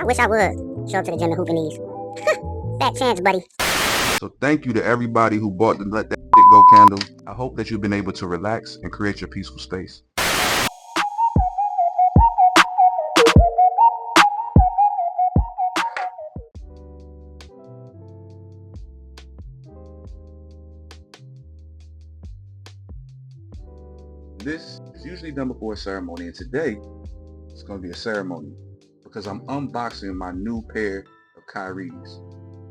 wish I would show up to the gym and hoop in these. Fat chance, buddy. So thank you to everybody who bought the Let That Shit Go candle. I hope that you've been able to relax and create your peaceful space. This is usually done before a ceremony, and today it's going to be a ceremony because I'm unboxing my new pair of Kyrie's.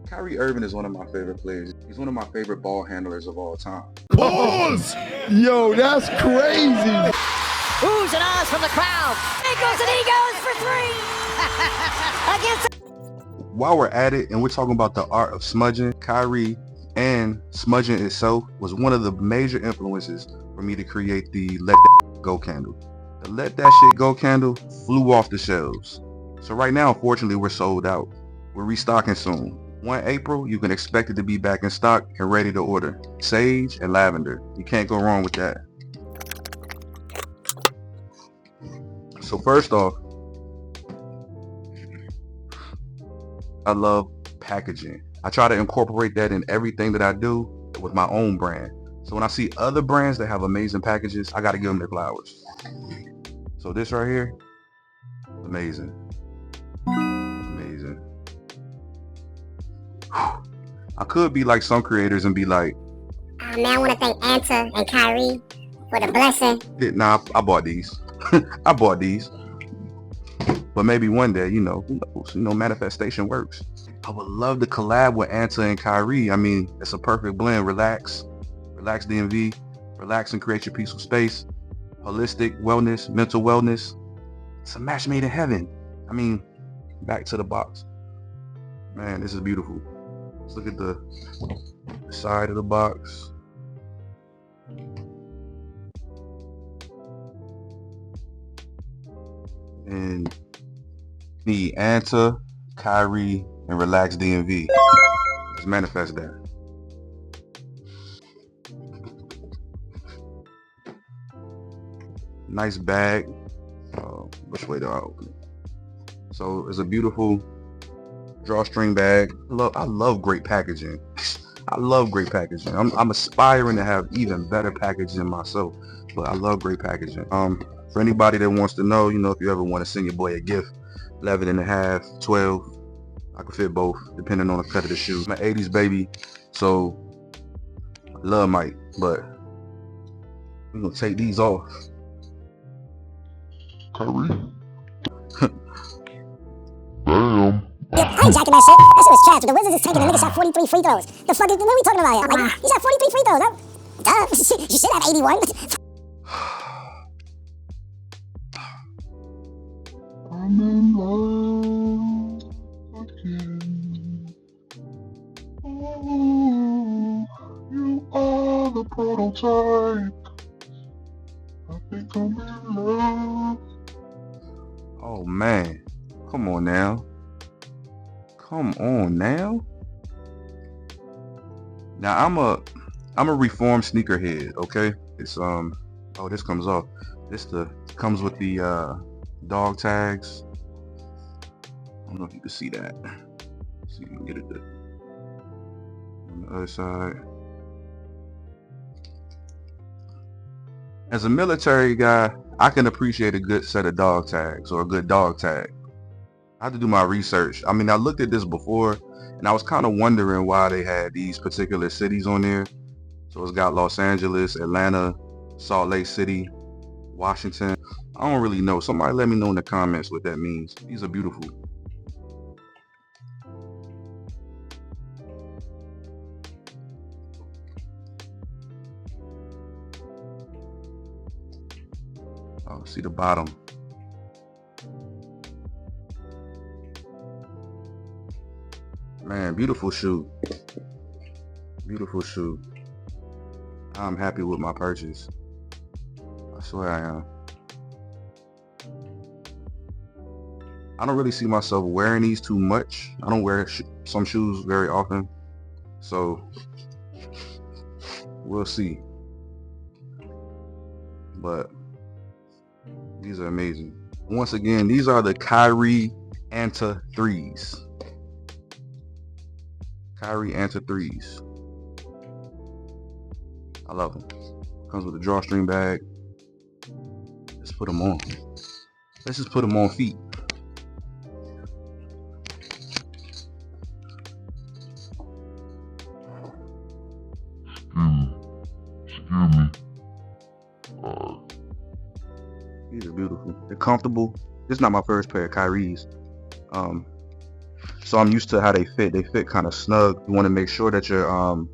Kyrie Irving is one of my favorite players. He's one of my favorite ball handlers of all time. Pause! Yo, that's crazy! Oohs and ahs from the crowd. Eagles and egos for three. Against. While we're at it and we're talking about the art of smudging, Kyrie and smudging itself was one of the major influences for me to create the Let That Go candle. The Let That Shit Go candle flew off the shelves. So right now, unfortunately, we're sold out. We're restocking soon. 1 April, you can expect it to be back in stock and ready to order. Sage and lavender. You can't go wrong with that. So first off, I love packaging. I try to incorporate that in everything that I do with my own brand. So when I see other brands that have amazing packages, I got to give them their flowers. So this right here, amazing. Amazing. I could be like some creators and be like, Man, I want to thank Anta and Kyrie for the blessing. nah, I bought these. I bought these. But maybe one day, who knows, manifestation works. I would love to collab with Anta and Kyrie. I mean, it's a perfect blend. Relax DMV, relax and create your peaceful space. Holistic wellness, mental wellness. It's a match made in heaven. I mean, back to the box. Man, this is beautiful. Let's look at the side of the box. And the Anta, Kyrie, and Relax DMV. Let's manifest that. Nice bag. Which way do I open it? So it's a beautiful drawstring bag. I love great packaging. I love great packaging. I'm aspiring to have even better packaging myself, but I love great packaging. For anybody that wants to know, if you ever want to send your boy a gift, 11 and a half, 12, I can fit both depending on the cut of the shoe. I'm an 80s baby, so I love Mike, but we're gonna take these off. Kyrie. Damn. I ain't jacking that shit. That shit was trash. The Wizards is taking the nigga shot 43 free throws. The fuck is what are we talking about here? I'm like, he shot 43 free throws. Duh. You should have 81. I'm in love again. Oh, you are the prototype. I think I'm in love. Oh man, come on now. Now I'm a reformed sneakerhead, okay? It's oh, this comes off. This comes with the dog tags. I don't know if you can see that. See if you can get it on the other side. As a military guy, I can appreciate a good set of dog tags or a good dog tag. I had to do my research. I mean, I looked at this before and I was kind of wondering why they had these particular cities on there. So it's got Los Angeles, Atlanta, Salt Lake City, Washington. I don't really know. Somebody let me know in the comments what that means. These are beautiful. Oh, see the bottom. Man, beautiful shoe. Beautiful shoe. I'm happy with my purchase. I swear I am. I don't really see myself wearing these too much. I don't wear some shoes very often. So, we'll see. But these are amazing. Once again, these are the Kyrie Anta 3s. Kyrie Anta 3s. I love them. Comes with a drawstring bag. Let's put them on. Let's just put them on feet. Excuse me. These are beautiful. They're comfortable. This is not my first pair of Kyrie's. So I'm used to how they fit. They fit kind of snug. You want to make sure that your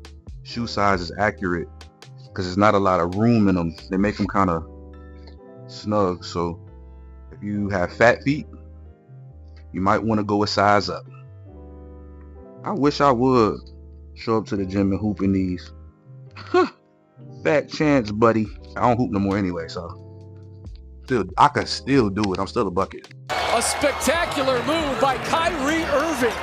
shoe size is accurate because there's not a lot of room in them. They make them kind of snug. So if you have fat feet, you might want to go a size up. I wish I would show up to the gym and hoop in these. Fat chance, buddy. I don't hoop no more anyway, so I can still do it. I'm still a bucket. A spectacular move by Kyrie Irving.